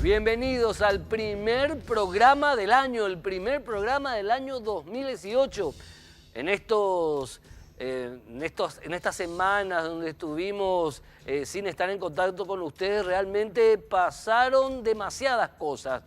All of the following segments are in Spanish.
Bienvenidos al primer programa del año, el primer programa del año 2018. En estas semanas donde estuvimos sin estar en contacto con ustedes, realmente pasaron demasiadas cosas.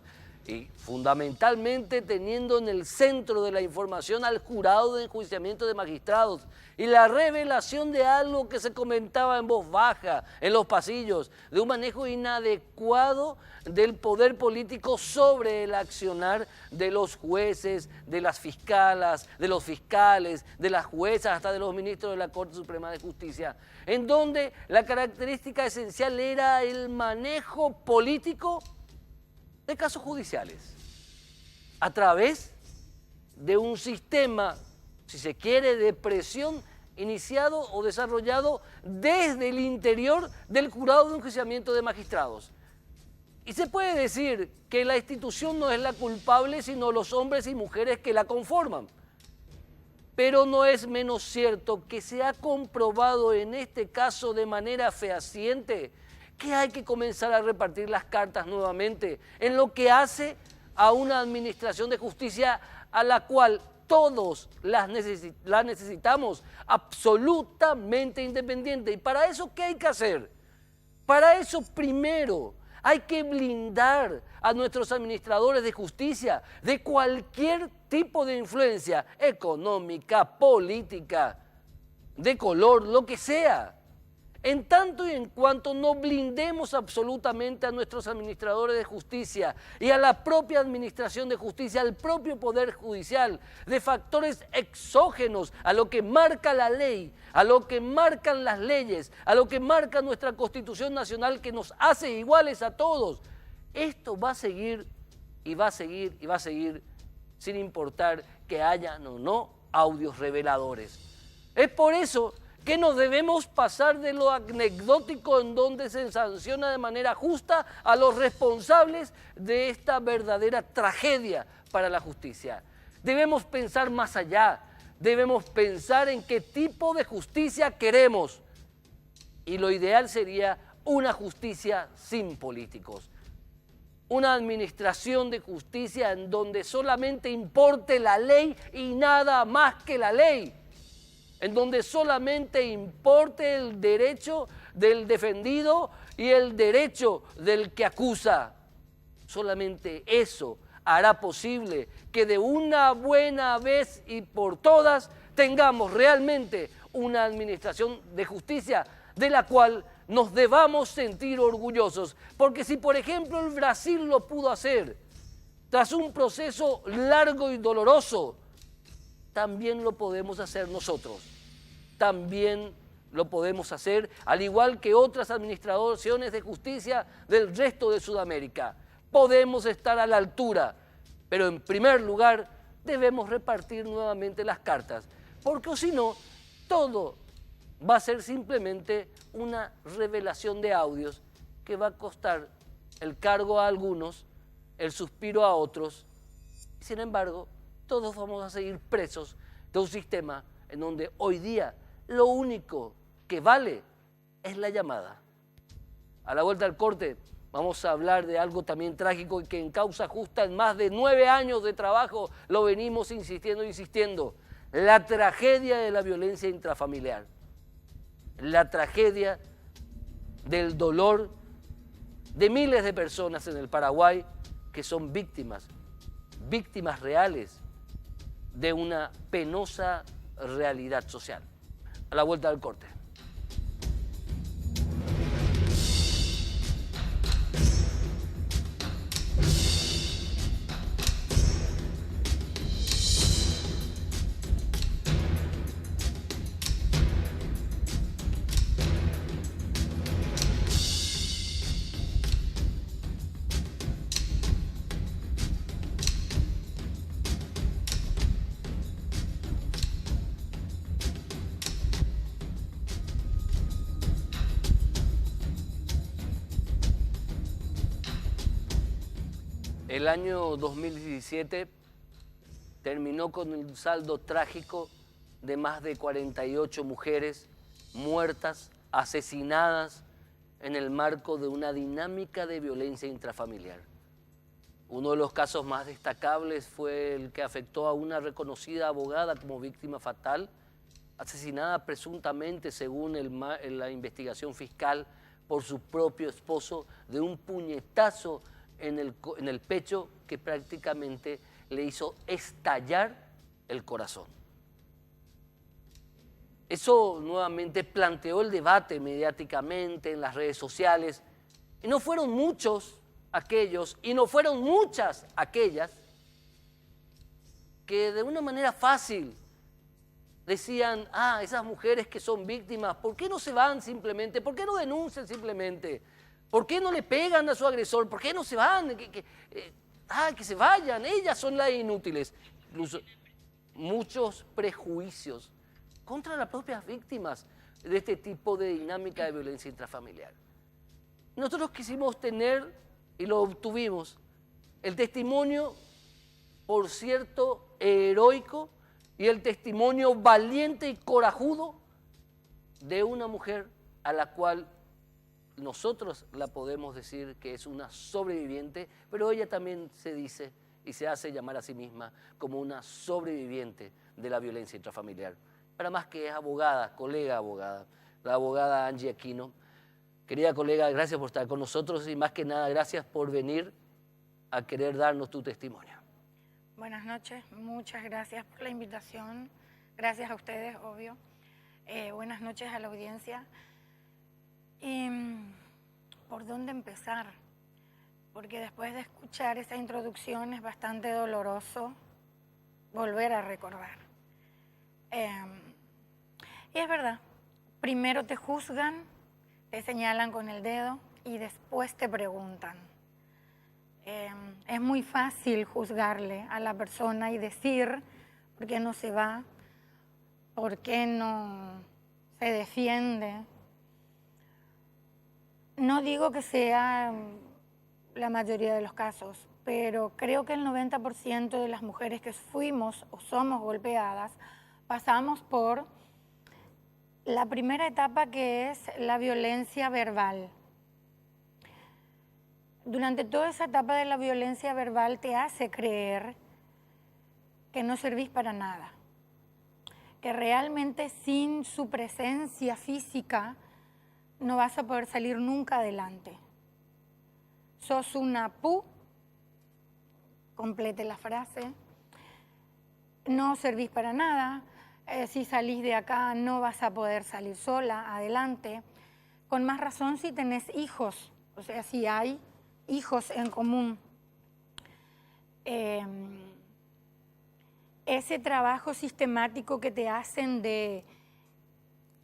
Y fundamentalmente teniendo en el centro de la información al jurado de enjuiciamiento de magistrados y la revelación de algo que se comentaba en voz baja en los pasillos, de un manejo inadecuado del poder político sobre el accionar de los jueces, de las fiscalas, de los fiscales, de las juezas, hasta de los ministros de la Corte Suprema de Justicia, en donde la característica esencial era el manejo político de casos judiciales, a través de un sistema, si se quiere, de presión iniciado o desarrollado desde el interior del jurado de enjuiciamiento de magistrados. Y se puede decir que la institución no es la culpable, sino los hombres y mujeres que la conforman. Pero no es menos cierto que se ha comprobado en este caso de manera fehaciente que hay que comenzar a repartir las cartas nuevamente en lo que hace a una administración de justicia a la cual todos la necesitamos absolutamente independiente. ¿Y para eso qué hay que hacer? Para eso primero hay que blindar a nuestros administradores de justicia de cualquier tipo de influencia económica, política, de color, lo que sea. En tanto y en cuanto no blindemos absolutamente a nuestros administradores de justicia y a la propia administración de justicia, al propio Poder Judicial, de factores exógenos a lo que marca la ley, a lo que marcan las leyes, a lo que marca nuestra Constitución Nacional que nos hace iguales a todos, esto va a seguir y va a seguir y va a seguir sin importar que hayan o no audios reveladores. Es por eso que nos debemos pasar de lo anecdótico en donde se sanciona de manera justa a los responsables de esta verdadera tragedia para la justicia. Debemos pensar más allá, debemos pensar en qué tipo de justicia queremos. Y lo ideal sería una justicia sin políticos. Una administración de justicia en donde solamente importe la ley y nada más que la ley, en donde solamente importe el derecho del defendido y el derecho del que acusa. Solamente eso hará posible que de una buena vez y por todas tengamos realmente una administración de justicia de la cual nos debamos sentir orgullosos. Porque si, por ejemplo, el Brasil lo pudo hacer tras un proceso largo y doloroso, también lo podemos hacer nosotros. También lo podemos hacer, al igual que otras administraciones de justicia del resto de Sudamérica. Podemos estar a la altura, pero en primer lugar debemos repartir nuevamente las cartas, porque si no, todo va a ser simplemente una revelación de audios que va a costar el cargo a algunos, el suspiro a otros. Sin embargo, todos vamos a seguir presos de un sistema en donde hoy día lo único que vale es la llamada. A la vuelta al corte vamos a hablar de algo también trágico y que en causa justa en más de 9 años de trabajo lo venimos insistiendo. La tragedia de la violencia intrafamiliar. La tragedia del dolor de miles de personas en el Paraguay que son víctimas reales de una penosa realidad social. A la vuelta del corte. El año 2017 terminó con un saldo trágico de más de 48 mujeres muertas, asesinadas en el marco de una dinámica de violencia intrafamiliar. Uno de los casos más destacables fue el que afectó a una reconocida abogada como víctima fatal, asesinada presuntamente, según la investigación fiscal, por su propio esposo, de un puñetazo en el pecho que prácticamente le hizo estallar el corazón. Eso nuevamente planteó el debate mediáticamente en las redes sociales, y no fueron muchos aquellos, y no fueron muchas aquellas que de una manera fácil decían, esas mujeres que son víctimas, ¿por qué no se van simplemente? ¿Por qué no denuncian simplemente? ¿Por qué no le pegan a su agresor? ¿Por qué no se van? Que se vayan, ellas son las inútiles. Incluso muchos prejuicios contra las propias víctimas de este tipo de dinámica de violencia intrafamiliar. Nosotros quisimos tener, y lo obtuvimos, el testimonio, por cierto, heroico, y el testimonio valiente y corajudo de una mujer a la cual nosotros la podemos decir que es una sobreviviente, pero ella también se dice y se hace llamar a sí misma como una sobreviviente de la violencia intrafamiliar. Para más que es abogada, colega abogada, la abogada Angie Aquino. Querida colega, gracias por estar con nosotros y más que nada gracias por venir a querer darnos tu testimonio. Buenas noches, muchas gracias por la invitación, gracias a ustedes, obvio. Buenas noches a la audiencia. ¿Por dónde empezar? Porque después de escuchar esa introducción es bastante doloroso volver a recordar. Y es verdad, primero te juzgan, te señalan con el dedo y después te preguntan. Es muy fácil juzgarle a la persona y decir por qué no se va, por qué no se defiende. No digo que sea la mayoría de los casos, pero creo que el 90% de las mujeres que fuimos o somos golpeadas pasamos por la primera etapa, que es la violencia verbal. Durante toda esa etapa de la violencia verbal te hace creer que no servís para nada, que realmente sin su presencia física no vas a poder salir nunca adelante. Sos una pu, complete la frase, no servís para nada, si salís de acá no vas a poder salir sola adelante, con más razón si tenés hijos, o sea, si hay hijos en común. Ese trabajo sistemático que te hacen de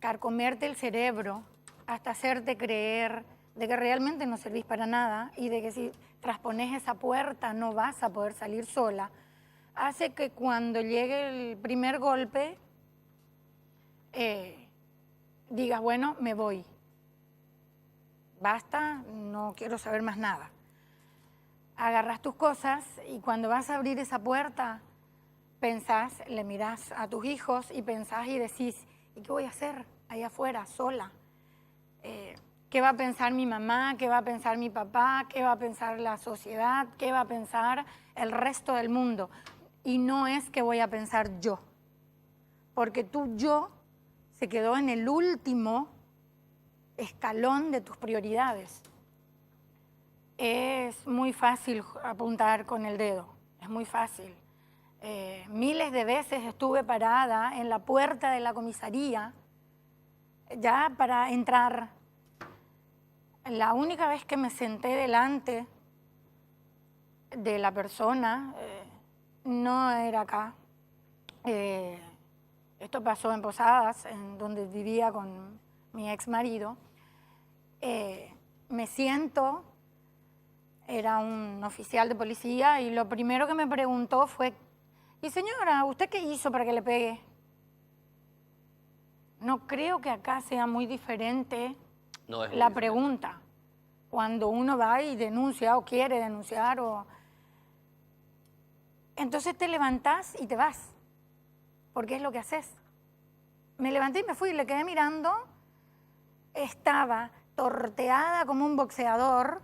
carcomerte el cerebro hasta hacerte creer de que realmente no servís para nada y de que si traspones esa puerta no vas a poder salir sola, hace que cuando llegue el primer golpe digas, bueno, me voy. Basta, no quiero saber más nada. Agarras tus cosas y cuando vas a abrir esa puerta, pensás, le mirás a tus hijos y pensás y decís, ¿y qué voy a hacer allá afuera, sola? ¿Qué va a pensar mi mamá? ¿Qué va a pensar mi papá? ¿Qué va a pensar la sociedad? ¿Qué va a pensar el resto del mundo? Y no es que voy a pensar yo, porque tu yo se quedó en el último escalón de tus prioridades. Es muy fácil apuntar con el dedo, es muy fácil. Miles de veces estuve parada en la puerta de la comisaría ya para entrar. La única vez que me senté delante de la persona no era acá. Esto pasó en Posadas, en donde vivía con mi ex marido. Me siento, era un oficial de policía y lo primero que me preguntó fue, y señora, ¿usted qué hizo para que le pegue? No creo que acá sea muy diferente la pregunta. Cuando uno va y denuncia o quiere denunciar, entonces te levantás y te vas, porque es lo que haces. Me levanté y me fui, le quedé mirando, estaba torteada como un boxeador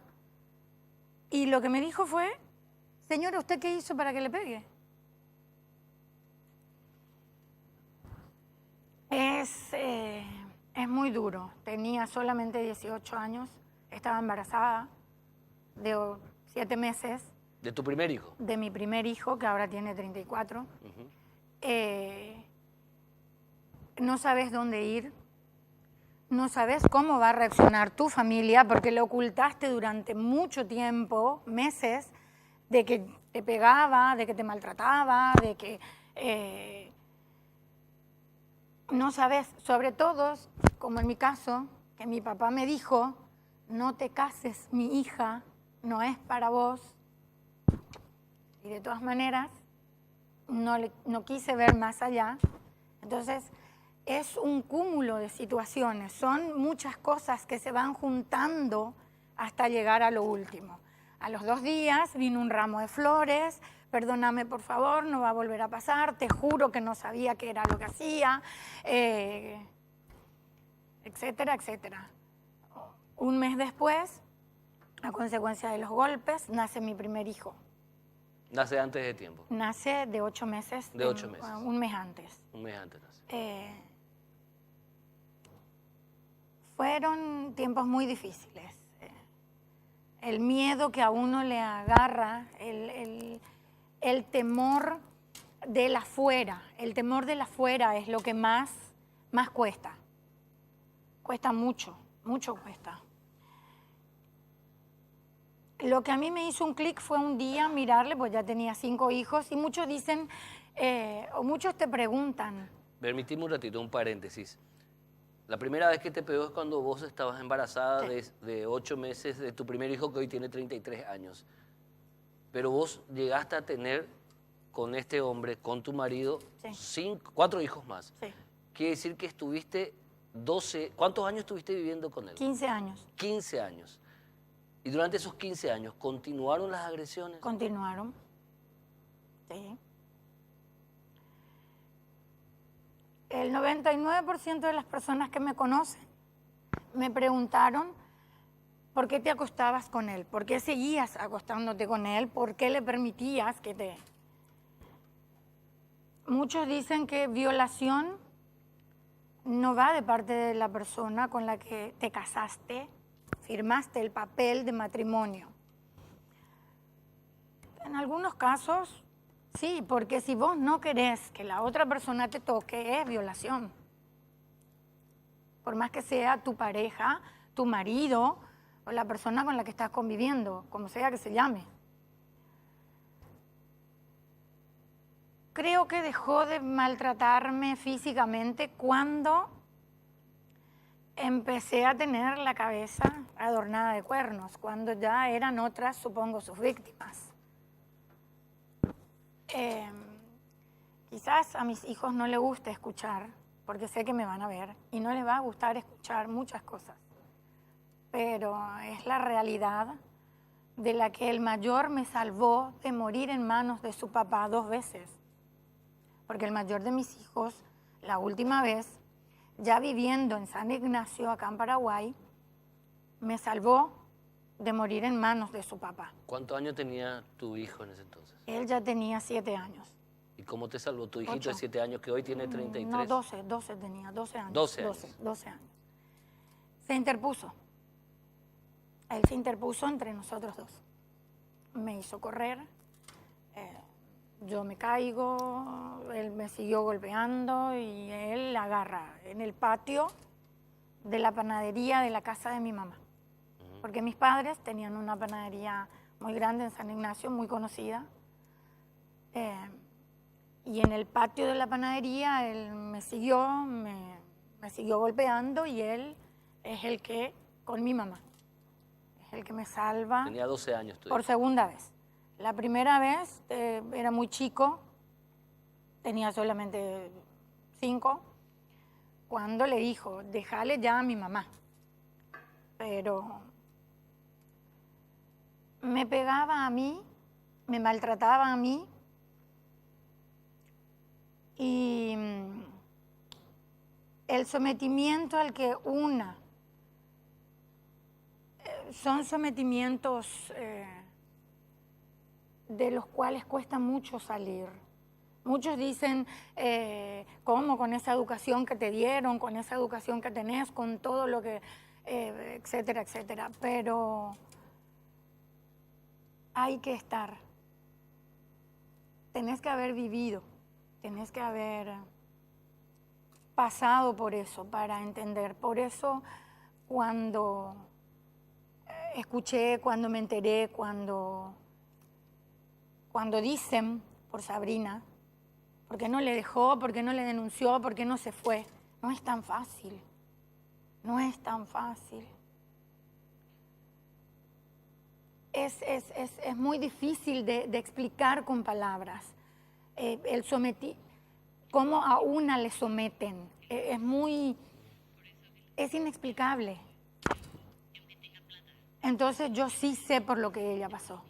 y lo que me dijo fue, Señora, ¿usted qué hizo para que le pegue? Es muy duro. Tenía solamente 18 años, estaba embarazada de 7 meses. ¿De tu primer hijo? De mi primer hijo, que ahora tiene 34. No sabes dónde ir, no sabes cómo va a reaccionar tu familia, porque le ocultaste durante mucho tiempo, meses, de que te pegaba, de que te maltrataba, de que... no sabes, sobre todo, como en mi caso, que mi papá me dijo, no te cases, mi hija, no es para vos. Y de todas maneras, no quise ver más allá. Entonces, es un cúmulo de situaciones, son muchas cosas que se van juntando hasta llegar a lo último. A los 2 días vino un ramo de flores, perdóname por favor, no va a volver a pasar, te juro que no sabía qué era lo que hacía, etcétera, etcétera. Un mes después, a consecuencia de los golpes, nace mi primer hijo. ¿Nace antes de tiempo? Nace de 8 meses. De 8 meses. Un mes antes. Un mes antes nace. Fueron tiempos muy difíciles. El miedo que a uno le agarra, el temor del afuera. El temor del afuera es lo que más cuesta. Cuesta mucho, mucho cuesta. Lo que a mí me hizo un clic fue un día mirarle, pues ya tenía 5 hijos, y muchos dicen, o muchos te preguntan. Permitime un ratito, un paréntesis. La primera vez que te pegó es cuando vos estabas embarazada de 8 meses de tu primer hijo, que hoy tiene 33 años. Pero vos llegaste a tener con este hombre, con tu marido, 4 hijos más. Sí. Quiere decir que estuviste 12... ¿Cuántos años estuviste viviendo con él? 15 años. 15 años. Y durante esos 15 años, ¿continuaron las agresiones? Continuaron. Sí. El 99% de las personas que me conocen me preguntaron por qué te acostabas con él, por qué seguías acostándote con él, por qué le permitías que te... Muchos dicen que violación no va de parte de la persona con la que te casaste, firmaste el papel de matrimonio. En algunos casos, sí, porque si vos no querés que la otra persona te toque, es violación. Por más que sea tu pareja, tu marido o la persona con la que estás conviviendo, como sea que se llame. Creo que dejó de maltratarme físicamente cuando empecé a tener la cabeza adornada de cuernos, cuando ya eran otras, supongo, sus víctimas. Quizás a mis hijos no les guste escuchar, porque sé que me van a ver, y no les va a gustar escuchar muchas cosas. Pero es la realidad de la que el mayor me salvó de morir en manos de su papá 2 veces. Porque el mayor de mis hijos, la última vez, ya viviendo en San Ignacio, acá en Paraguay, me salvó de morir en manos de su papá. ¿Cuántos años tenía tu hijo en ese entonces? Él ya tenía 7 años. ¿Y cómo te salvó tu hijito 8. de 7 años que hoy tiene 33? No, 12 tenía, 12 años. 12 años. 12 años. Se interpuso. Él se interpuso entre nosotros dos. Me hizo correr. Yo me caigo, él me siguió golpeando y él agarra en el patio de la panadería de la casa de mi mamá. Porque mis padres tenían una panadería muy grande en San Ignacio, muy conocida. Y en el patio de la panadería él me siguió golpeando, y él es el que, con mi mamá, es el que me salva. Tenía 12 años tú. Por segunda vez. La primera vez era muy chico, tenía solamente 5, cuando le dijo, déjale ya a mi mamá. Pero me pegaba a mí, me maltrataba a mí, y el sometimiento al que son sometimientos de los cuales cuesta mucho salir. Muchos dicen, ¿cómo con esa educación que te dieron, con esa educación que tenés, con todo lo que, etcétera, etcétera? Pero hay que estar. Tenés que haber vivido, tenés que haber pasado por eso para entender. Por eso cuando escuché, cuando me enteré, cuando dicen por Sabrina, ¿por qué no le dejó? ¿Por qué no le denunció? ¿Por qué no se fue? No es tan fácil. No es tan fácil. Es muy difícil de explicar con palabras. Cómo a una le someten. Es inexplicable. Entonces yo sí sé por lo que ella pasó.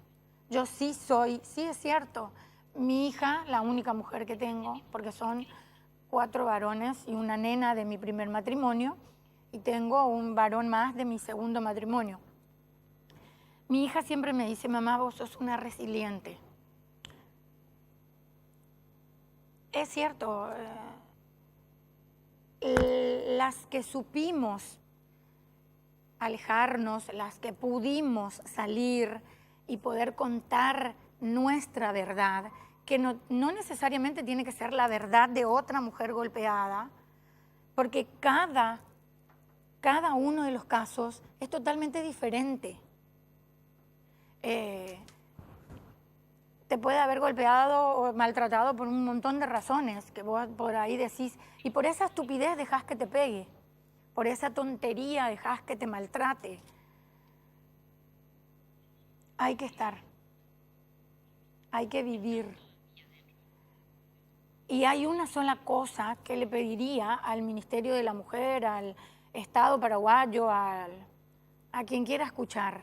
Yo sí es cierto, mi hija, la única mujer que tengo, porque son 4 varones y una nena de mi primer matrimonio, y tengo un varón más de mi segundo matrimonio. Mi hija siempre me dice, mamá, vos sos una resiliente. Es cierto, las que supimos alejarnos, las que pudimos salir y poder contar nuestra verdad, que no necesariamente tiene que ser la verdad de otra mujer golpeada, porque cada uno de los casos es totalmente diferente. Te puede haber golpeado o maltratado por un montón de razones que vos por ahí decís, y por esa estupidez dejás que te pegue, por esa tontería dejás que te maltrate. Hay que estar, hay que vivir. Y hay una sola cosa que le pediría al Ministerio de la Mujer, al Estado paraguayo, a quien quiera escuchar.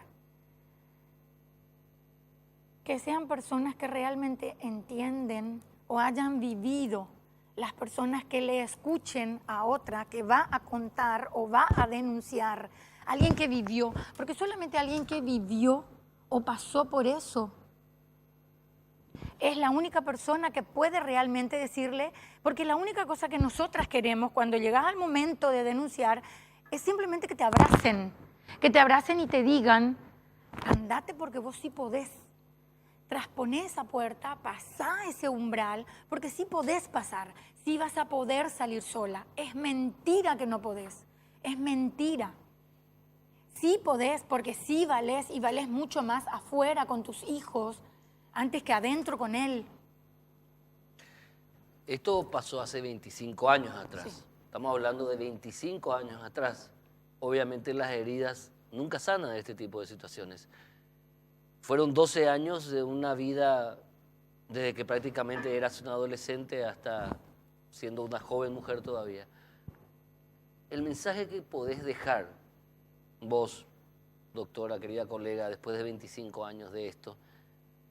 Que sean personas que realmente entienden o hayan vivido, las personas que le escuchen a otra que va a contar o va a denunciar, alguien que vivió, porque solamente alguien que vivió o pasó por eso es la única persona que puede realmente decirle, porque la única cosa que nosotras queremos cuando llegas al momento de denunciar es simplemente que te abracen y te digan, andate porque vos sí podés. Trasponé esa puerta, pasá ese umbral, porque sí podés pasar, sí vas a poder salir sola. Es mentira que no podés, es mentira. Sí podés, porque sí valés y valés mucho más afuera con tus hijos antes que adentro con él. Esto pasó hace 25 años atrás. Sí. Estamos hablando de 25 años atrás. Obviamente las heridas nunca sanan de este tipo de situaciones. Fueron 12 años de una vida desde que prácticamente eras una adolescente hasta siendo una joven mujer todavía. El mensaje que podés dejar, vos, doctora, querida colega, después de 25 años de esto,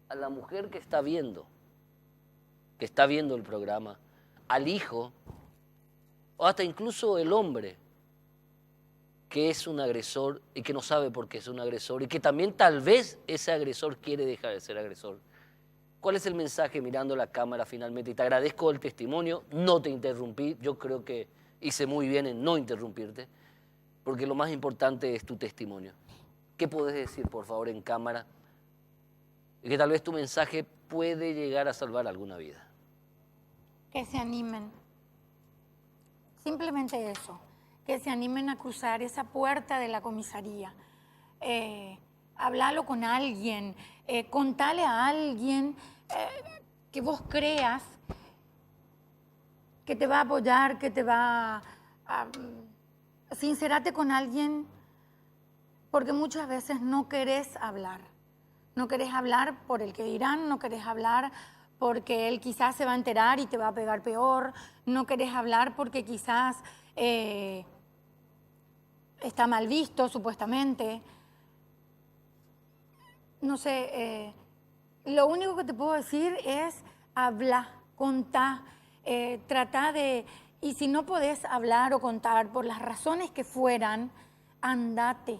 a la mujer que está viendo el programa, al hijo, o hasta incluso el hombre, que es un agresor y que no sabe por qué es un agresor y que también tal vez ese agresor quiere dejar de ser agresor. ¿Cuál es el mensaje mirando la cámara finalmente? Y te agradezco el testimonio, no te interrumpí, yo creo que hice muy bien en no interrumpirte, porque lo más importante es tu testimonio. ¿Qué podés decir, por favor, en cámara? Y que tal vez tu mensaje puede llegar a salvar alguna vida. Que se animen. Simplemente eso. Que se animen a cruzar esa puerta de la comisaría. Hablalo con alguien, contale a alguien que vos creas que te va a apoyar, que te va a... Sincerate con alguien porque muchas veces no querés hablar. No querés hablar por el que dirán, no querés hablar porque él quizás se va a enterar y te va a pegar peor, no querés hablar porque quizás está mal visto supuestamente. No sé, lo único que te puedo decir es habla, contá, trata de... Y si no podés hablar o contar por las razones que fueran, andate.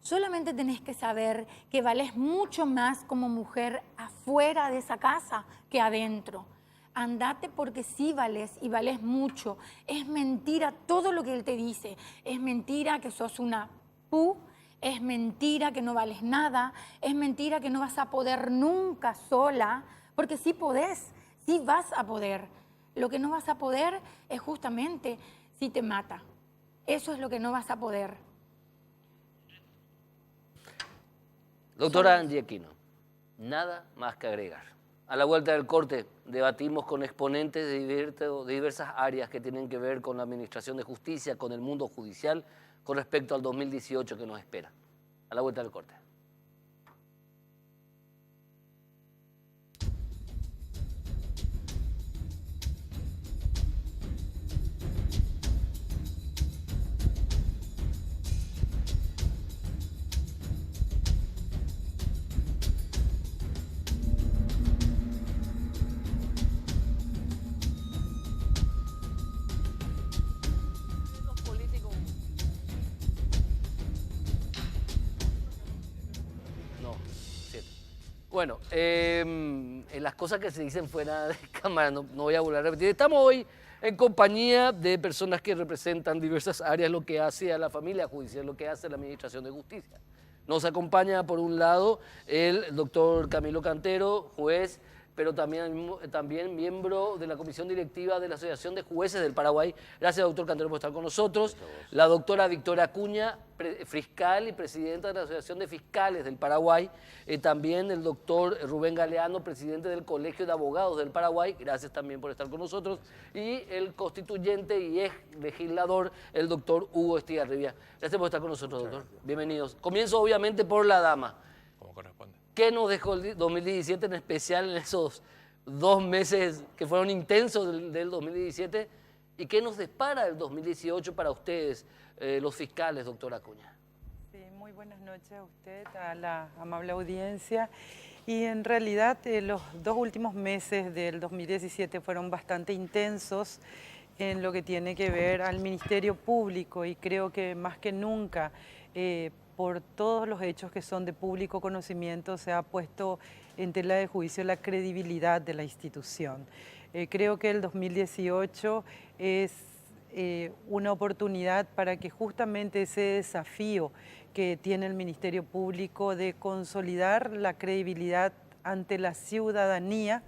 Solamente tenés que saber que valés mucho más como mujer afuera de esa casa que adentro. Andate porque sí valés y valés mucho. Es mentira todo lo que él te dice. Es mentira que sos una es mentira que no vales nada, es mentira que no vas a poder nunca sola, porque sí podés, sí vas a poder. Lo que no vas a poder es justamente si te mata. Eso es lo que no vas a poder. Doctora Angie Aquino, nada más que agregar. A la vuelta del corte debatimos con exponentes de diversas áreas que tienen que ver con la administración de justicia, con el mundo judicial, con respecto al 2018 que nos espera. A la vuelta del corte. Bueno, las cosas que se dicen fuera de cámara no voy a volver a repetir. Estamos hoy en compañía de personas que representan diversas áreas, lo que hace a la familia judicial, lo que hace la Administración de Justicia. Nos acompaña, por un lado, el doctor Camilo Cantero, juez, pero también miembro de la comisión directiva de la Asociación de Jueces del Paraguay. Gracias, doctor Cantero, por estar con nosotros. La doctora Victoria Acuña, fiscal y presidenta de la Asociación de Fiscales del Paraguay. También el doctor Rubén Galeano, presidente del Colegio de Abogados del Paraguay. Gracias también por estar con nosotros. Y el constituyente y ex legislador, el doctor Hugo Estigarribia. Gracias por estar con nosotros, doctor. Bienvenidos. Comienzo, obviamente, por la dama. Como corresponde. ¿Qué nos dejó el 2017, en especial en esos 2 meses que fueron intensos del 2017? ¿Y qué nos depara el 2018 para ustedes, los fiscales, doctora Acuña? Sí, muy buenas noches a usted, a la amable audiencia. Y en realidad los 2 últimos meses del 2017 fueron bastante intensos en lo que tiene que ver al Ministerio Público, y creo que más que nunca, por todos los hechos que son de público conocimiento, se ha puesto en tela de juicio la credibilidad de la institución. Creo que el 2018 es una oportunidad para que justamente ese desafío que tiene el Ministerio Público de consolidar la credibilidad ante la ciudadanía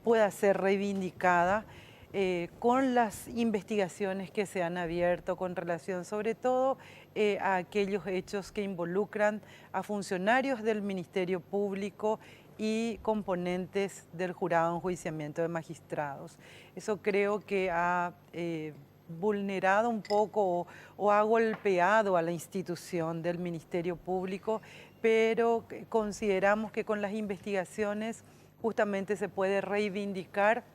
pueda ser reivindicada con las investigaciones que se han abierto con relación sobre todo a aquellos hechos que involucran a funcionarios del Ministerio Público y componentes del jurado de enjuiciamiento de magistrados. Eso creo que ha vulnerado un poco o ha golpeado a la institución del Ministerio Público, pero consideramos que con las investigaciones justamente se puede reivindicar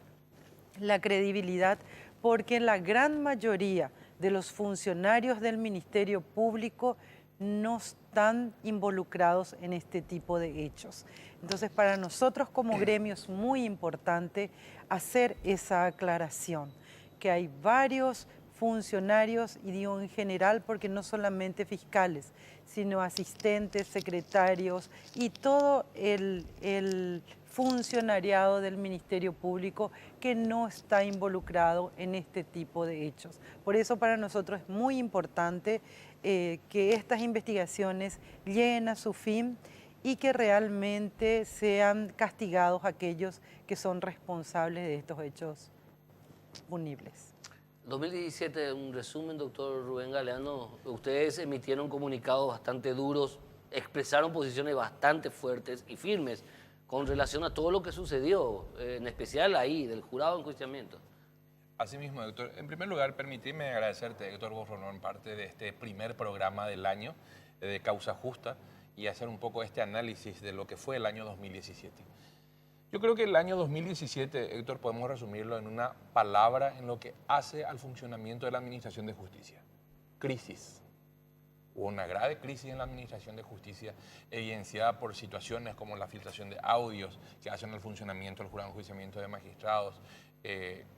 la credibilidad, porque la gran mayoría de los funcionarios del Ministerio Público no están involucrados en este tipo de hechos. Entonces, para nosotros como gremio es muy importante hacer esa aclaración, que hay varios funcionarios, y digo en general porque no solamente fiscales, sino asistentes, secretarios y todo el funcionariado del Ministerio Público que no está involucrado en este tipo de hechos. Por eso para nosotros es muy importante que estas investigaciones lleguen a su fin y que realmente sean castigados aquellos que son responsables de estos hechos punibles. 2017, un resumen, doctor Rubén Galeano. Ustedes emitieron comunicados bastante duros, expresaron posiciones bastante fuertes y firmes con relación a todo lo que sucedió, en especial ahí, del jurado de enjuiciamiento. Así mismo, doctor. En primer lugar, permíteme agradecerte, doctor, por formar parte de este primer programa del año de Causa Justa y hacer un poco este análisis de lo que fue el año 2017. Yo creo que el año 2017, Héctor, podemos resumirlo en una palabra en lo que hace al funcionamiento de la Administración de Justicia. Crisis. Hubo una grave crisis en la Administración de Justicia evidenciada por situaciones como la filtración de audios que hacen el funcionamiento del jurado de enjuiciamiento de magistrados,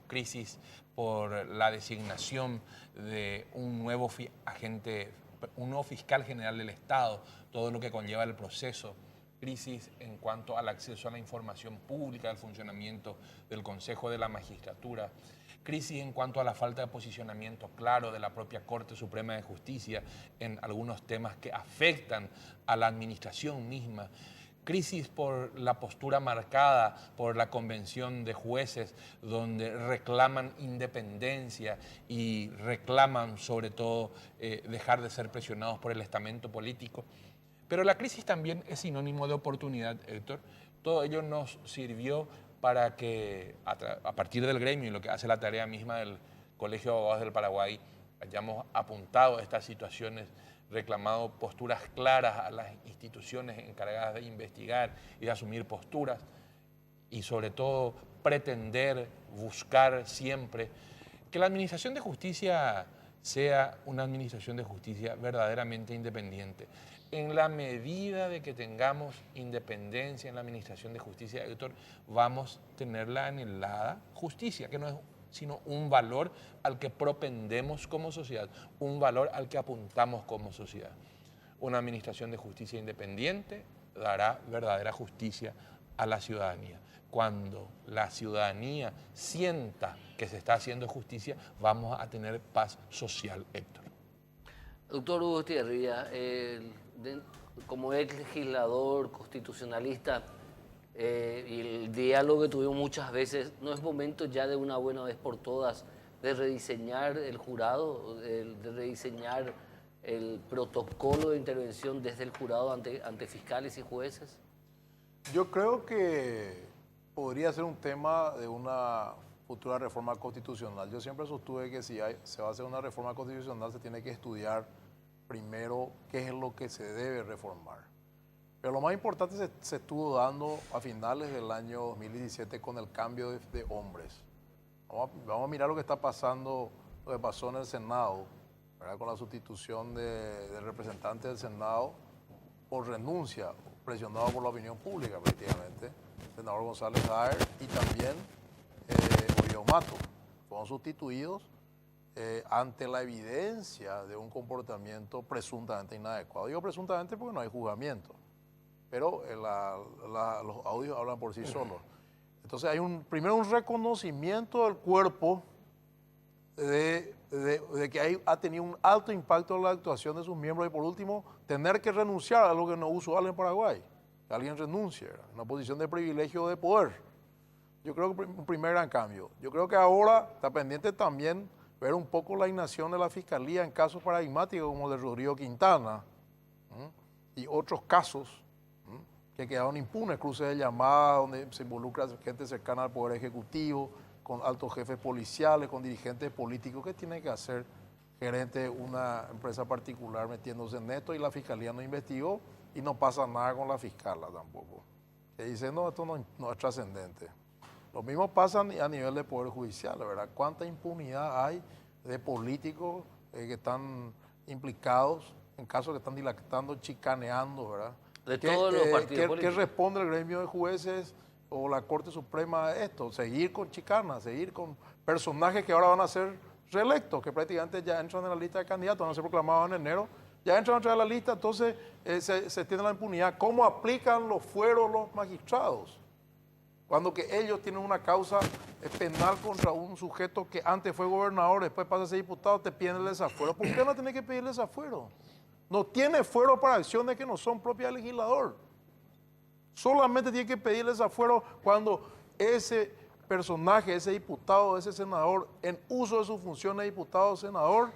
crisis por la designación de un nuevo agente un nuevo fiscal general del Estado, todo lo que conlleva el proceso, crisis en cuanto al acceso a la información pública, al funcionamiento del Consejo de la Magistratura, crisis en cuanto a la falta de posicionamiento claro de la propia Corte Suprema de Justicia en algunos temas que afectan a la administración misma, crisis por la postura marcada por la Convención de Jueces, donde reclaman independencia y reclaman sobre todo dejar de ser presionados por el estamento político. Pero la crisis también es sinónimo de oportunidad, Héctor. Todo ello nos sirvió para que a partir del gremio y lo que hace la tarea misma del Colegio de Abogados del Paraguay, hayamos apuntado estas situaciones, reclamado posturas claras a las instituciones encargadas de investigar y de asumir posturas y sobre todo pretender, buscar siempre que la administración de justicia sea una administración de justicia verdaderamente independiente. En la medida de que tengamos independencia en la administración de justicia, Héctor, vamos a tener la anhelada justicia, que no es sino un valor al que propendemos como sociedad, un valor al que apuntamos como sociedad. Una administración de justicia independiente dará verdadera justicia a la ciudadanía. Cuando la ciudadanía sienta que se está haciendo justicia, vamos a tener paz social, Héctor. Doctor Hugo Estigarribia, como ex legislador, constitucionalista, y el diálogo que tuvimos muchas veces, ¿no es momento ya de una buena vez por todas de rediseñar el jurado, de rediseñar el protocolo de intervención desde el jurado ante fiscales y jueces? Yo creo que podría ser un tema de una futura reforma constitucional. Yo siempre sostuve que si se va a hacer una reforma constitucional se tiene que estudiar primero qué es lo que se debe reformar. Pero lo más importante se estuvo dando a finales del año 2017 con el cambio de hombres. Vamos a mirar lo que está pasando, lo que pasó en el Senado, ¿verdad? Con la sustitución del representante del Senado por renuncia, presionado por la opinión pública prácticamente, el senador González Daer y también Oriol Mato. Fueron sustituidos ante la evidencia de un comportamiento presuntamente inadecuado. Digo presuntamente porque no hay juzgamiento, pero los audios hablan por sí solos. Entonces hay primero un reconocimiento del cuerpo de que ha tenido un alto impacto en la actuación de sus miembros y por último tener que renunciar a algo que no es usual en Paraguay. Que alguien renuncie, ¿verdad? Una posición de privilegio o de poder. Yo creo que un primer gran cambio. Yo creo que ahora está pendiente también ver un poco la inacción de la Fiscalía en casos paradigmáticos como el de Rodrigo Quintana y otros casos que quedaron impunes, cruces de llamada donde se involucra gente cercana al Poder Ejecutivo, con altos jefes policiales, con dirigentes políticos. ¿Qué tiene que hacer gerente de una empresa particular metiéndose en esto? Y la Fiscalía no investigó y no pasa nada con la fiscala tampoco. Que dice, no, esto no es trascendente. Lo mismo pasa a nivel de Poder Judicial, ¿verdad? ¿Cuánta impunidad hay de políticos que están implicados en casos que están dilatando, chicaneando, ¿verdad? De todos los partidos políticos. ¿Qué responde el gremio de jueces o la Corte Suprema a esto? Seguir con chicanas, seguir con personajes que ahora van a ser reelectos, que prácticamente ya entran en la lista de candidatos, van a ser proclamados en enero, ya entran a la lista, entonces se tiene la impunidad. ¿Cómo aplican los fueros los magistrados? Cuando que ellos tienen una causa penal contra un sujeto que antes fue gobernador, después pasa a ser diputado, te piden el desafuero. ¿Por qué no tiene que pedir el desafuero? No tiene fuero para acciones que no son propias del legislador. Solamente tiene que pedir el desafuero cuando ese personaje, ese diputado, ese senador, en uso de sus funciones de diputado o senador,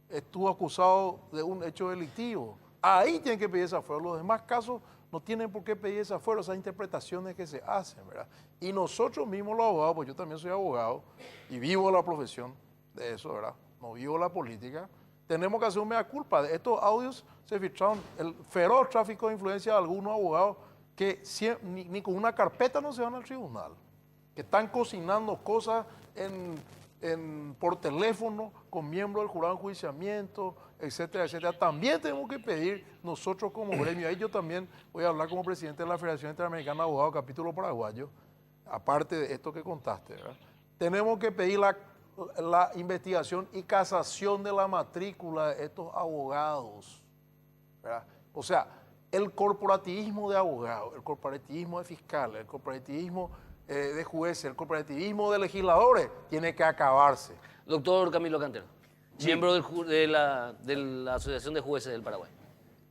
estuvo acusado de un hecho delictivo. Ahí tienen que pedir desafuero. Los demás casos no tienen por qué pedir desafuero, esas interpretaciones que se hacen, ¿verdad? Y nosotros mismos los abogados, pues yo también soy abogado y vivo la profesión de eso, ¿verdad? No vivo la política. Tenemos que hacer un mea culpa. Estos audios se filtraron, el feroz tráfico de influencia de algunos abogados que ni con una carpeta no se van al tribunal, que están cocinando cosas por teléfono con miembros del jurado de enjuiciamiento, etcétera, etcétera. También tenemos que pedir nosotros como gremio, ahí yo también voy a hablar como presidente de la Federación Interamericana de Abogados, capítulo paraguayo, aparte de esto que contaste, ¿verdad? Tenemos que pedir la investigación y casación de la matrícula de estos abogados, ¿verdad? O sea, el corporativismo de abogados, el corporativismo de fiscales, el corporativismo de jueces, el corporativismo de legisladores tiene que acabarse. Doctor Camilo Cantero, Sí. miembro de la Asociación de Jueces del Paraguay.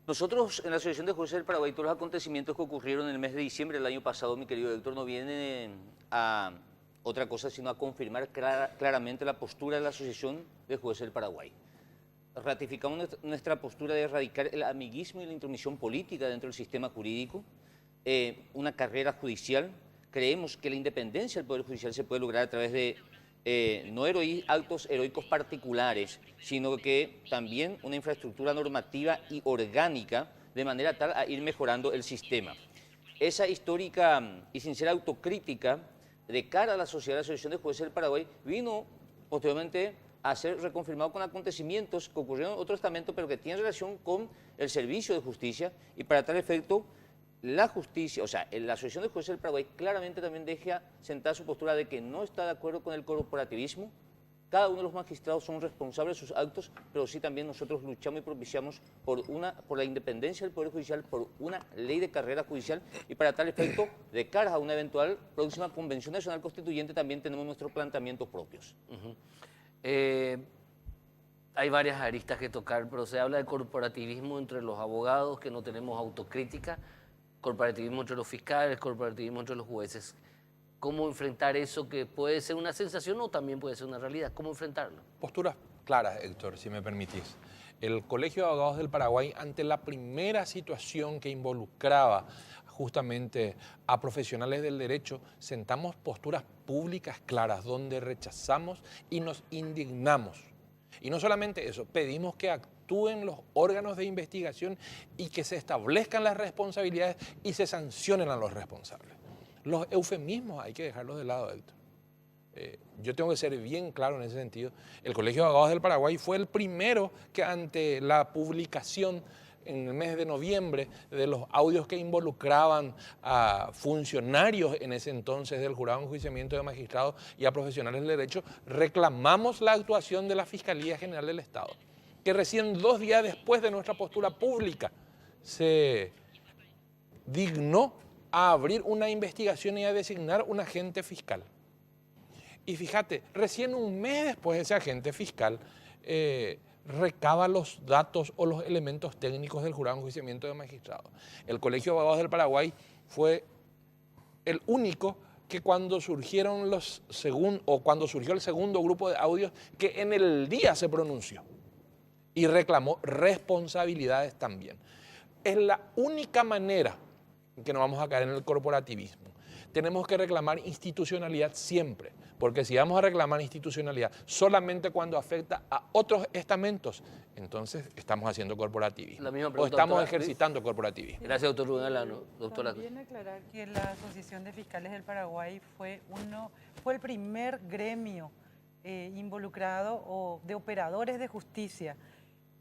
Nosotros en la Asociación de Jueces del Paraguay, todos los acontecimientos que ocurrieron en el mes de diciembre del año pasado, mi querido Héctor, no vienen a otra cosa sino a confirmar claramente la postura de la Asociación de Jueces del Paraguay. Ratificamos nuestra postura de erradicar el amiguismo y la intromisión política dentro del sistema jurídico, una carrera judicial. Creemos que la independencia del Poder Judicial se puede lograr a través de no actos heroicos particulares, sino que también una infraestructura normativa y orgánica de manera tal a ir mejorando el sistema. Esa histórica y sincera autocrítica de cara a la sociedad de la Asociación de Jueces del Paraguay vino posteriormente a ser reconfirmado con acontecimientos que ocurrieron en otro estamento, pero que tienen relación con el servicio de justicia, y para tal efecto la justicia, o sea, la Asociación de Jueces del Paraguay claramente también deja sentada su postura de que no está de acuerdo con el corporativismo. Cada uno de los magistrados son responsables de sus actos, pero sí también nosotros luchamos y propiciamos por la independencia del Poder Judicial, por una ley de carrera judicial, y para tal efecto, de cara a una eventual próxima Convención Nacional Constituyente, también tenemos nuestros planteamientos propios. Hay varias aristas que tocar, pero se habla de corporativismo entre los abogados, que no tenemos autocrítica, corporativismo entre los fiscales, corporativismo entre los jueces. ¿Cómo enfrentar eso que puede ser una sensación o también puede ser una realidad? ¿Cómo enfrentarlo? Posturas claras, Héctor, si me permitís. El Colegio de Abogados del Paraguay, ante la primera situación que involucraba justamente a profesionales del derecho, sentamos posturas públicas claras donde rechazamos y nos indignamos. Y no solamente eso, pedimos que actúen los órganos de investigación y que se establezcan las responsabilidades y se sancionen a los responsables. Los eufemismos hay que dejarlos de lado, Héctor. Yo tengo que ser bien claro en ese sentido. El Colegio de Abogados del Paraguay fue el primero que, ante la publicación en el mes de noviembre de los audios que involucraban a funcionarios en ese entonces del Jurado de Enjuiciamiento de Magistrados y a profesionales del derecho, reclamamos la actuación de la Fiscalía General del Estado, que recién 2 días después de nuestra postura pública se dignó a abrir una investigación y a designar un agente fiscal. Y fíjate, recién un mes después ese agente fiscal recaba los datos o los elementos técnicos del Jurado de Enjuiciamiento de Magistrados. El Colegio de Abogados del Paraguay fue el único que cuando surgieron cuando surgió el segundo grupo de audios, que en el día se pronunció y reclamó responsabilidades también. Es la única manera en que no vamos a caer en el corporativismo. Tenemos que reclamar institucionalidad siempre, porque si vamos a reclamar institucionalidad solamente cuando afecta a otros estamentos, entonces estamos haciendo corporativismo. La misma O pregunta, estamos doctora. ejercitando corporativismo. Gracias, doctor Rubén Alano. Doctora. También aclarar que la Asociación de Fiscales del Paraguay fue el primer gremio involucrado o de operadores de justicia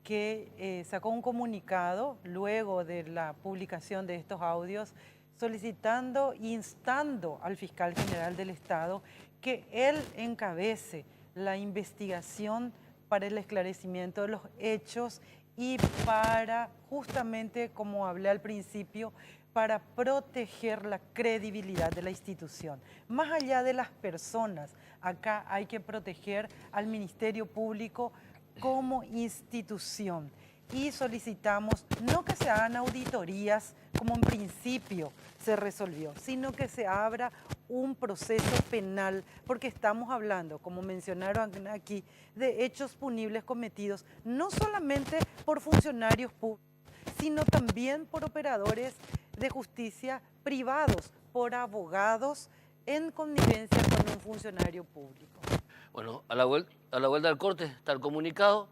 que sacó un comunicado luego de la publicación de estos audios solicitando, instando al fiscal general del Estado que él encabece la investigación para el esclarecimiento de los hechos y para, justamente como hablé al principio, para proteger la credibilidad de la institución. Más allá de las personas, acá hay que proteger al Ministerio Público como institución. Y solicitamos no que se hagan auditorías como en principio se resolvió, sino que se abra un proceso penal, porque estamos hablando, como mencionaron aquí, de hechos punibles cometidos no solamente por funcionarios públicos, sino también por operadores de justicia privados, por abogados en connivencia con un funcionario público. Bueno, a la vuelta del corte está el comunicado.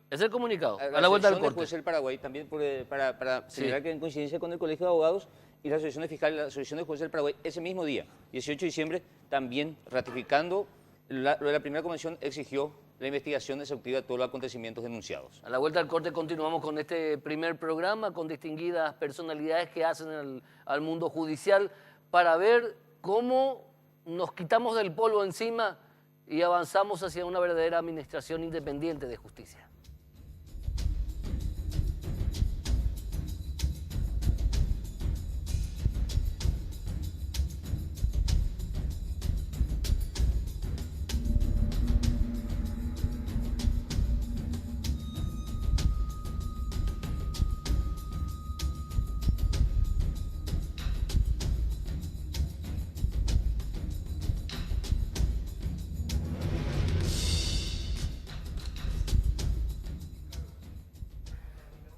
Es el comunicado, a la vuelta del corte. Jueces del Paraguay también para señalar que en coincidencia con el Colegio de Abogados y la Asociación de Fiscales, la Asociación de Jueces del Paraguay, ese mismo día, 18 de diciembre, también ratificando la primera convención, exigió la investigación exhaustiva de todos los acontecimientos denunciados. A la vuelta del corte continuamos con este primer programa con distinguidas personalidades que hacen al mundo judicial para ver cómo nos quitamos del polvo encima y avanzamos hacia una verdadera administración independiente de justicia.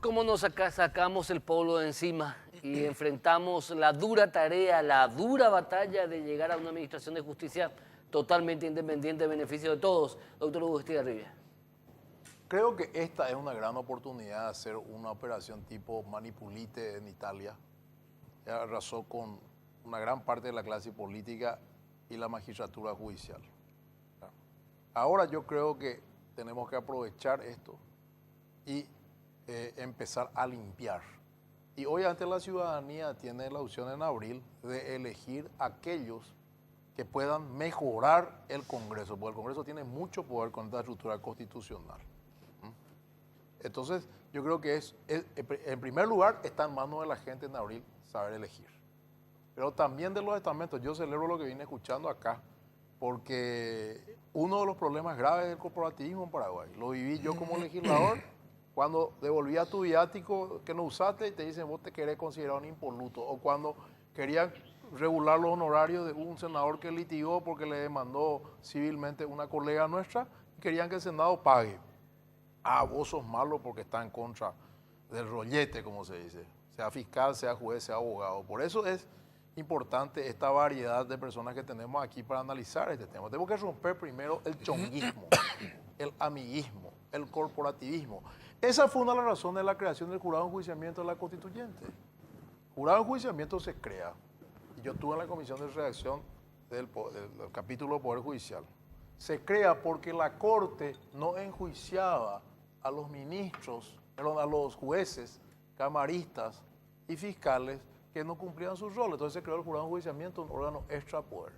¿Cómo nos sacamos el polo de encima y enfrentamos la dura tarea, la dura batalla de llegar a una administración de justicia totalmente independiente en beneficio de todos? Doctor Hugo Estigarribia. Creo que esta es una gran oportunidad de hacer una operación tipo Manipulite en Italia. Ya arrasó con una gran parte de la clase política y la magistratura judicial. Ahora yo creo que tenemos que aprovechar esto y empezar a limpiar. Y obviamente la ciudadanía tiene la opción en abril de elegir aquellos que puedan mejorar el Congreso, porque el Congreso tiene mucho poder con esta estructura constitucional. Entonces, yo creo que en primer lugar, está en manos de la gente en abril saber elegir. Pero también de los estamentos, yo celebro lo que vine escuchando acá, porque uno de los problemas graves del corporativismo en Paraguay, lo viví yo como legislador, cuando devolvías tu viático que no usaste y te dicen vos te querés considerar un impoluto, o cuando querían regular los honorarios de un senador que litigó porque le demandó civilmente una colega nuestra, y querían que el Senado pague. Ah, vos sos malo porque está en contra del rollete, como se dice, sea fiscal, sea juez, sea abogado. Por eso es importante esta variedad de personas que tenemos aquí para analizar este tema. Tenemos que romper primero el chonguismo, el amiguismo, el corporativismo. Esa fue una de las razones de la creación del jurado de enjuiciamiento de la constituyente. El jurado de enjuiciamiento se crea, y yo estuve en la comisión de redacción del capítulo de Poder Judicial. Se crea porque la Corte no enjuiciaba a los ministros, a los jueces, camaristas y fiscales que no cumplían sus roles. Entonces se creó el jurado de enjuiciamiento, un órgano extra poder.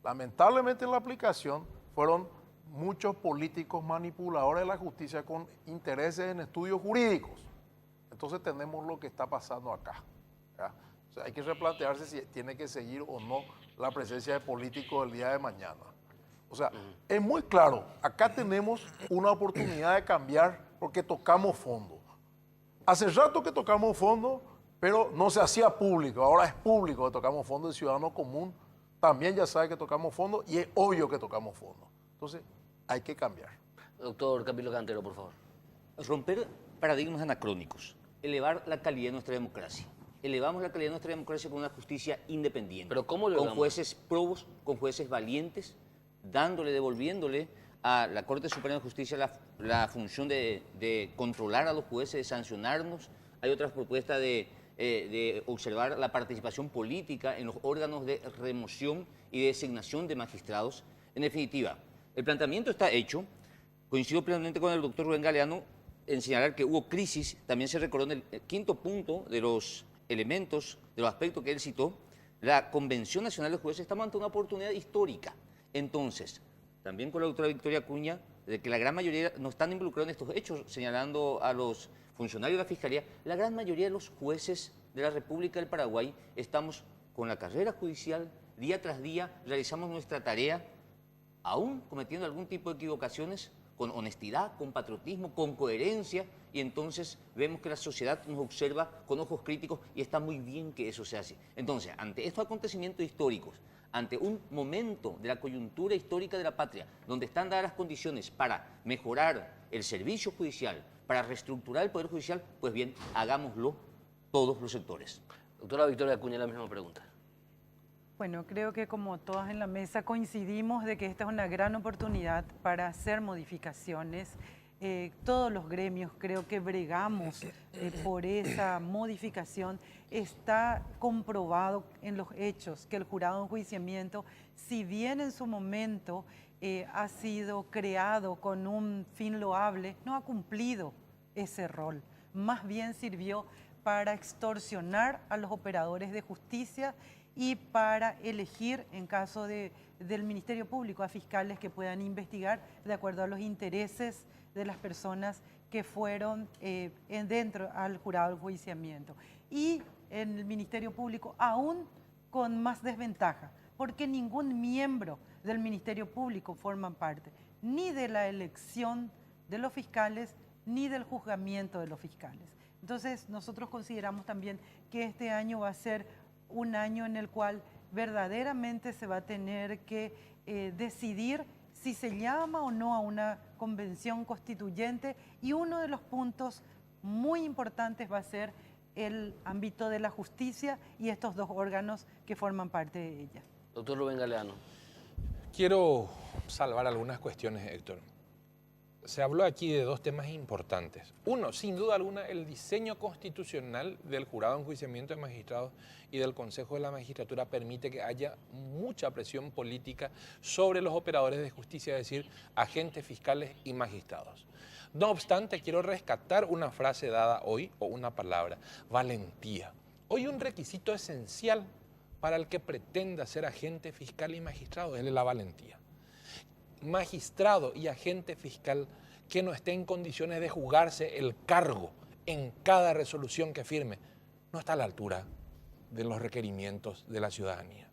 Lamentablemente en la aplicación fueron muchos políticos manipuladores de la justicia con intereses en estudios jurídicos. Entonces tenemos lo que está pasando acá. ¿Ya? O sea, hay que replantearse si tiene que seguir o no la presencia de políticos el día de mañana. O sea, es muy claro, acá tenemos una oportunidad de cambiar porque tocamos fondo. Hace rato que tocamos fondo, pero no se hacía público, ahora es público que tocamos fondo, el ciudadano común también ya sabe que tocamos fondo y es obvio que tocamos fondo. Entonces, hay que cambiar. Doctor Camilo Cantero, por favor. Romper paradigmas anacrónicos, elevar la calidad de nuestra democracia. Elevamos la calidad de nuestra democracia con una justicia independiente. ¿Pero cómo lo con elevamos? Jueces probos, con jueces valientes, devolviéndole a la Corte Suprema de Justicia la función de controlar a los jueces, de sancionarnos. Hay otras propuestas de observar la participación política en los órganos de remoción y de designación de magistrados. En definitiva, el planteamiento está hecho. Coincido plenamente con el doctor Rubén Galeano en señalar que hubo crisis. También se recordó en el quinto punto de los elementos, de los aspectos que él citó, la Convención Nacional de Jueces. Estamos ante una oportunidad histórica. Entonces, también con la doctora Victoria Acuña, de que la gran mayoría no están involucrados en estos hechos, señalando a los funcionarios de la Fiscalía, la gran mayoría de los jueces de la República del Paraguay estamos con la carrera judicial, día tras día, realizamos nuestra tarea, aún cometiendo algún tipo de equivocaciones, con honestidad, con patriotismo, con coherencia, y entonces vemos que la sociedad nos observa con ojos críticos y está muy bien que eso sea así. Entonces, ante estos acontecimientos históricos, ante un momento de la coyuntura histórica de la patria, donde están dadas las condiciones para mejorar el servicio judicial, para reestructurar el Poder Judicial, pues bien, hagámoslo todos los sectores. Doctora Victoria Acuña, la misma pregunta. Bueno, creo que como todas en la mesa coincidimos de que esta es una gran oportunidad para hacer modificaciones. Todos los gremios creo que bregamos por esa modificación. Está comprobado en los hechos que el jurado de enjuiciamiento, si bien en su momento ha sido creado con un fin loable, no ha cumplido ese rol. Más bien sirvió para extorsionar a los operadores de justicia y para elegir, en caso del Ministerio Público, a fiscales que puedan investigar de acuerdo a los intereses de las personas que fueron dentro al jurado de enjuiciamiento. Y en el Ministerio Público aún con más desventaja, porque ningún miembro del Ministerio Público forma parte ni de la elección de los fiscales ni del juzgamiento de los fiscales. Entonces, nosotros consideramos también que este año va a ser un año en el cual verdaderamente se va a tener que decidir si se llama o no a una convención constituyente, y uno de los puntos muy importantes va a ser el ámbito de la justicia y estos dos órganos que forman parte de ella. Doctor Rubén Galeano. Quiero salvar algunas cuestiones, Héctor. Se habló aquí de dos temas importantes. Uno, sin duda alguna, el diseño constitucional del jurado de enjuiciamiento de magistrados y del Consejo de la Magistratura permite que haya mucha presión política sobre los operadores de justicia, es decir, agentes fiscales y magistrados. No obstante, quiero rescatar una frase dada hoy, o una palabra, valentía. Hoy un requisito esencial para el que pretenda ser agente fiscal y magistrado es la valentía. Magistrado y agente fiscal que no esté en condiciones de jugarse el cargo en cada resolución que firme, no está a la altura de los requerimientos de la ciudadanía.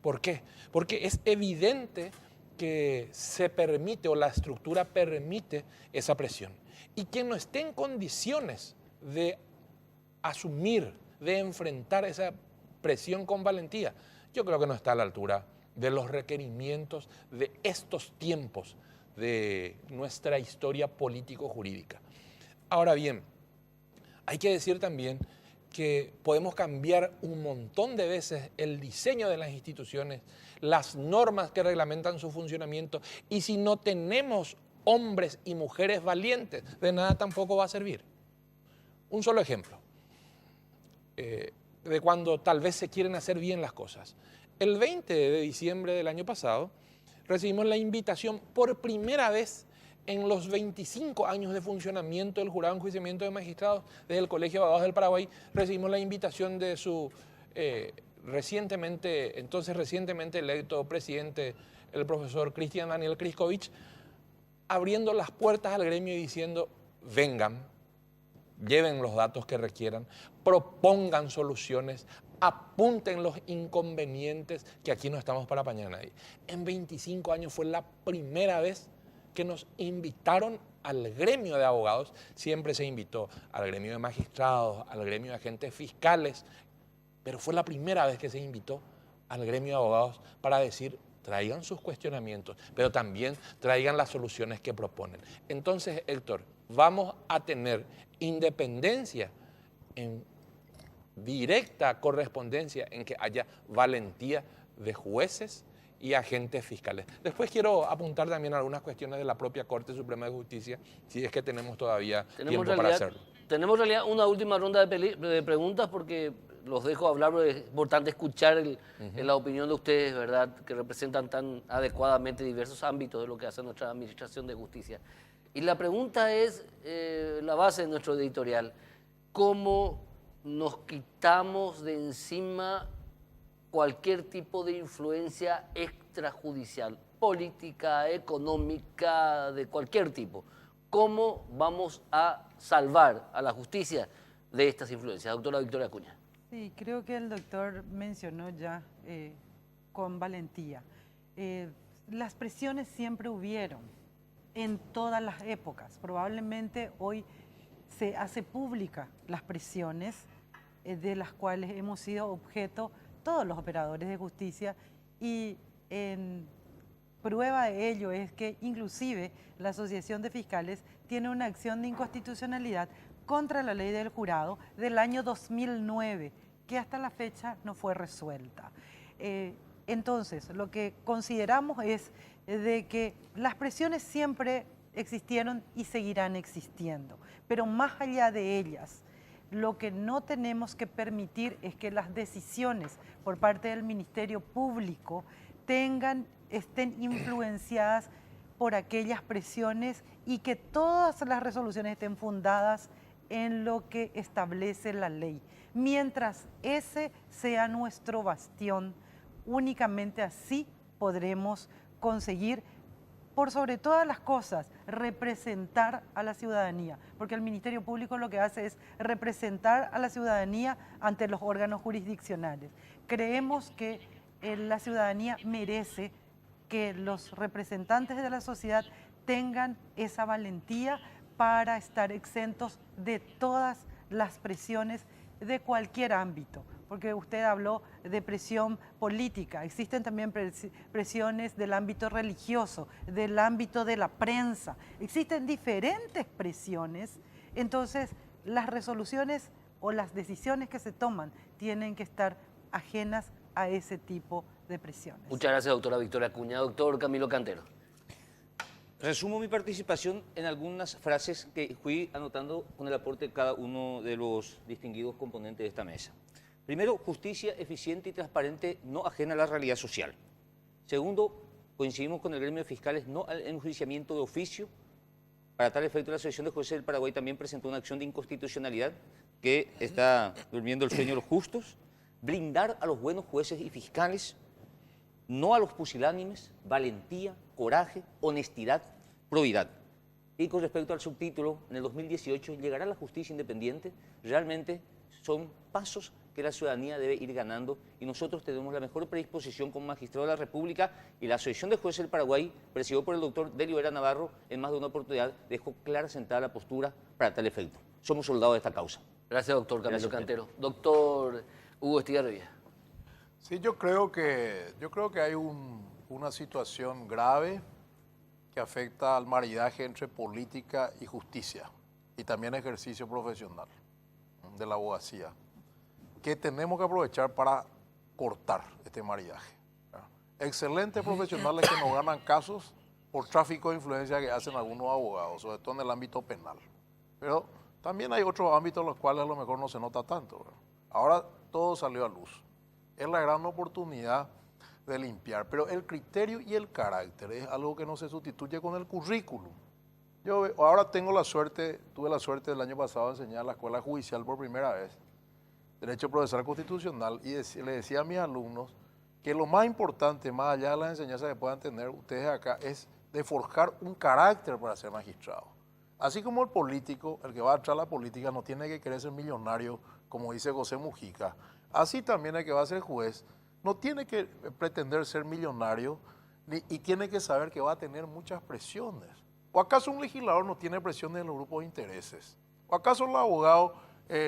¿Por qué? Porque es evidente que se permite o la estructura permite esa presión. Y quien no esté en condiciones de asumir, de enfrentar esa presión con valentía, yo creo que no está a la altura de los requerimientos de estos tiempos de nuestra historia político-jurídica. Ahora bien, hay que decir también que podemos cambiar un montón de veces el diseño de las instituciones, las normas que reglamentan su funcionamiento, y si no tenemos hombres y mujeres valientes, de nada tampoco va a servir. Un solo ejemplo de cuando tal vez se quieren hacer bien las cosas. El 20 de diciembre del año pasado recibimos la invitación por primera vez en los 25 años de funcionamiento del Jurado de Enjuiciamiento de Magistrados desde el Colegio de Abogados del Paraguay. Recibimos la invitación de su recientemente electo presidente, el profesor Cristian Daniel Kriskovich, abriendo las puertas al gremio y diciendo: vengan, lleven los datos que requieran, propongan soluciones, apunten los inconvenientes, que aquí no estamos para apañar a nadie. En 25 años fue la primera vez que nos invitaron al gremio de abogados. Siempre se invitó al gremio de magistrados, al gremio de agentes fiscales, pero fue la primera vez que se invitó al gremio de abogados para decir: traigan sus cuestionamientos, pero también traigan las soluciones que proponen. Entonces, Héctor, vamos a tener independencia en directa correspondencia en que haya valentía de jueces y agentes fiscales. Después quiero apuntar también algunas cuestiones de la propia Corte Suprema de Justicia, si es que tenemos todavía tiempo para hacerlo. Tenemos en realidad una última ronda de preguntas, porque los dejo hablar, porque es importante escuchar la opinión de ustedes, ¿verdad?, que representan tan adecuadamente diversos ámbitos de lo que hace nuestra Administración de Justicia. Y la pregunta es la base de nuestro editorial: ¿cómo nos quitamos de encima cualquier tipo de influencia extrajudicial, política, económica, de cualquier tipo? ¿Cómo vamos a salvar a la justicia de estas influencias? Doctora Victoria Acuña. Sí, creo que el doctor mencionó ya con valentía. Las presiones siempre hubieron, en todas las épocas. Probablemente hoy se hace pública las presiones de las cuales hemos sido objeto todos los operadores de justicia, y en prueba de ello es que inclusive la Asociación de Fiscales tiene una acción de inconstitucionalidad contra la ley del jurado del año 2009, que hasta la fecha no fue resuelta. Entonces, lo que consideramos es de que las presiones siempre existieron y seguirán existiendo, pero más allá de ellas, lo que no tenemos que permitir es que las decisiones por parte del Ministerio Público estén influenciadas por aquellas presiones, y que todas las resoluciones estén fundadas en lo que establece la ley. Mientras ese sea nuestro bastión, únicamente así podremos conseguir, por sobre todas las cosas, representar a la ciudadanía, porque el Ministerio Público lo que hace es representar a la ciudadanía ante los órganos jurisdiccionales. Creemos que la ciudadanía merece que los representantes de la sociedad tengan esa valentía para estar exentos de todas las presiones de cualquier ámbito, porque usted habló de presión política, existen también presiones del ámbito religioso, del ámbito de la prensa, existen diferentes presiones, entonces las resoluciones o las decisiones que se toman tienen que estar ajenas a ese tipo de presiones. Muchas gracias, doctora Victoria Acuña. Doctor Camilo Cantero. Resumo mi participación en algunas frases que fui anotando con el aporte de cada uno de los distinguidos componentes de esta mesa. Primero, justicia eficiente y transparente no ajena a la realidad social. Segundo, coincidimos con el gremio de fiscales no al enjuiciamiento de oficio. Para tal efecto, la Asociación de Jueces del Paraguay también presentó una acción de inconstitucionalidad que está durmiendo el sueño de los justos. Blindar a los buenos jueces y fiscales, no a los pusilánimes, valentía, coraje, honestidad, probidad. Y con respecto al subtítulo, en el 2018 llegará la justicia independiente. Realmente son pasos que la ciudadanía debe ir ganando y nosotros tenemos la mejor predisposición como magistrado de la República, y la Asociación de Jueces del Paraguay, presidida por el doctor Delio Vera Navarro, en más de una oportunidad dejó clara sentada la postura para tal efecto. Somos soldados de esta causa. Gracias, doctor Camilo Gracias, Cantero. Doctor Hugo Estigarribia. Sí, yo creo que hay una situación grave que afecta al maridaje entre política y justicia y también ejercicio profesional de la abogacía, que tenemos que aprovechar para cortar este maridaje. Excelentes profesionales que nos ganan casos por tráfico de influencia que hacen algunos abogados, sobre todo en el ámbito penal. Pero también hay otros ámbitos en los cuales a lo mejor no se nota tanto, ¿verdad? Ahora todo salió a luz. Es la gran oportunidad de limpiar, pero el criterio y el carácter es algo que no se sustituye con el currículum. Yo ahora tuve la suerte del año pasado de enseñar en la escuela judicial por primera vez, Derecho Procesal Constitucional, y le decía a mis alumnos que lo más importante, más allá de las enseñanzas que puedan tener ustedes acá, es de forjar un carácter para ser magistrado. Así como el político, el que va a entrar a la política, no tiene que querer ser millonario, como dice José Mujica, así también el que va a ser juez no tiene que pretender ser millonario y tiene que saber que va a tener muchas presiones. ¿O acaso un legislador no tiene presiones en los grupos de intereses? ¿O acaso el abogado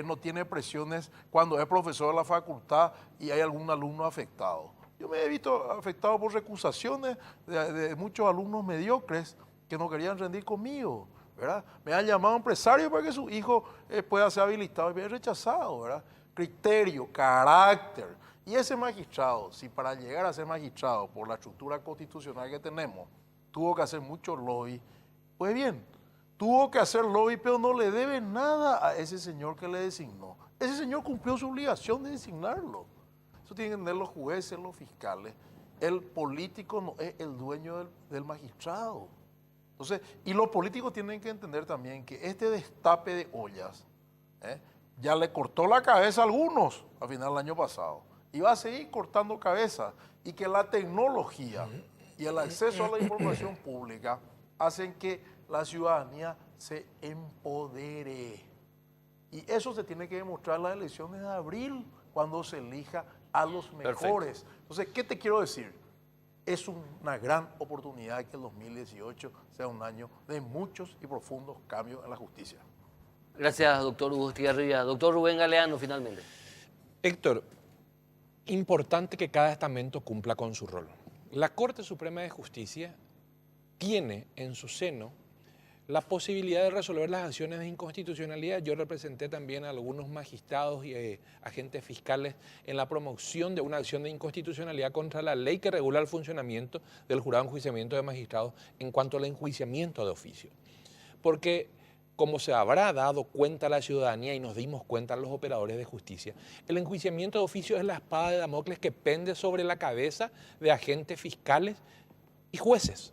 no tiene presiones cuando es profesor de la facultad y hay algún alumno afectado? Yo me he visto afectado por recusaciones de muchos alumnos mediocres que no querían rendir conmigo, ¿verdad? Me han llamado empresario para que su hijo pueda ser habilitado y me he rechazado, ¿verdad? Criterio, carácter. Y ese magistrado, si para llegar a ser magistrado por la estructura constitucional que tenemos, tuvo que hacer mucho lobby, pues bien, tuvo que hacer lobby, pero no le debe nada a ese señor que le designó. Ese señor cumplió su obligación de designarlo. Eso tienen que entender los jueces, los fiscales. El político no es el dueño del magistrado. Entonces, y los políticos tienen que entender también que este destape de ollas ya le cortó la cabeza a algunos a final del año pasado. Y va a seguir cortando cabeza. Y que la tecnología y el acceso a la información pública hacen que la ciudadanía se empodere. Y eso se tiene que demostrar en las elecciones de abril, cuando se elija a los mejores. Perfecto. Entonces, ¿qué te quiero decir? Es una gran oportunidad que el 2018 sea un año de muchos y profundos cambios en la justicia. Gracias, doctor Hugo Estigarribia. Doctor Rubén Galeano, finalmente. Héctor, importante que cada estamento cumpla con su rol. La Corte Suprema de Justicia tiene en su seno la posibilidad de resolver las acciones de inconstitucionalidad. Yo representé también a algunos magistrados y agentes fiscales en la promoción de una acción de inconstitucionalidad contra la ley que regula el funcionamiento del jurado de enjuiciamiento de magistrados en cuanto al enjuiciamiento de oficio. Porque, como se habrá dado cuenta la ciudadanía y nos dimos cuenta los operadores de justicia, el enjuiciamiento de oficio es la espada de Damocles que pende sobre la cabeza de agentes fiscales y jueces.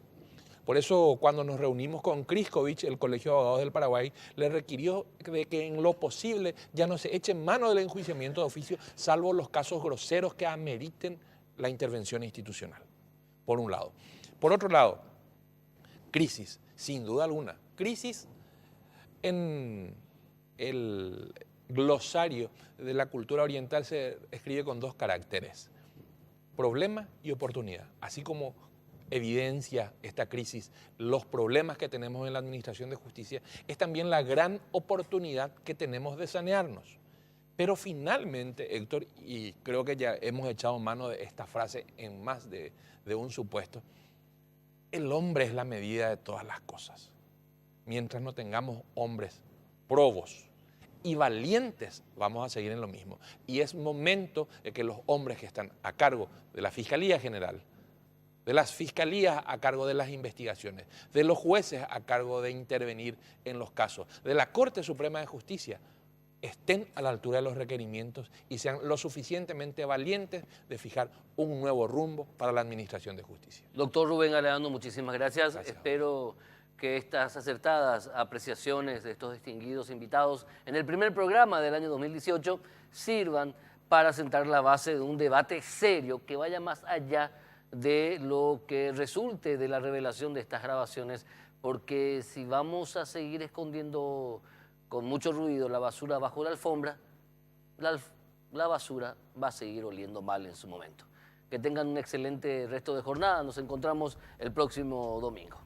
Por eso cuando nos reunimos con Kriskovich, el Colegio de Abogados del Paraguay le requirió de que en lo posible ya no se eche mano del enjuiciamiento de oficio, salvo los casos groseros que ameriten la intervención institucional, por un lado. Por otro lado, crisis, sin duda alguna. Crisis en el glosario de la cultura oriental se escribe con dos caracteres: problema y oportunidad. Así como evidencia esta crisis los problemas que tenemos en la administración de justicia, es también la gran oportunidad que tenemos de sanearnos. Pero finalmente, Héctor, y creo que ya hemos echado mano de esta frase en más de un supuesto, el hombre es la medida de todas las cosas. Mientras no tengamos hombres probos y valientes, vamos a seguir en lo mismo. Y es momento de que los hombres que están a cargo de la Fiscalía General, de las fiscalías a cargo de las investigaciones, de los jueces a cargo de intervenir en los casos, de la Corte Suprema de Justicia, estén a la altura de los requerimientos y sean lo suficientemente valientes de fijar un nuevo rumbo para la administración de justicia. Doctor Rubén Aleandro, muchísimas gracias. Espero que estas acertadas apreciaciones de estos distinguidos invitados en el primer programa del año 2018 sirvan para sentar la base de un debate serio que vaya más allá de lo que resulte de la revelación de estas grabaciones, porque si vamos a seguir escondiendo con mucho ruido la basura bajo la alfombra, la basura va a seguir oliendo mal en su momento. Que tengan un excelente resto de jornada. Nos encontramos el próximo domingo.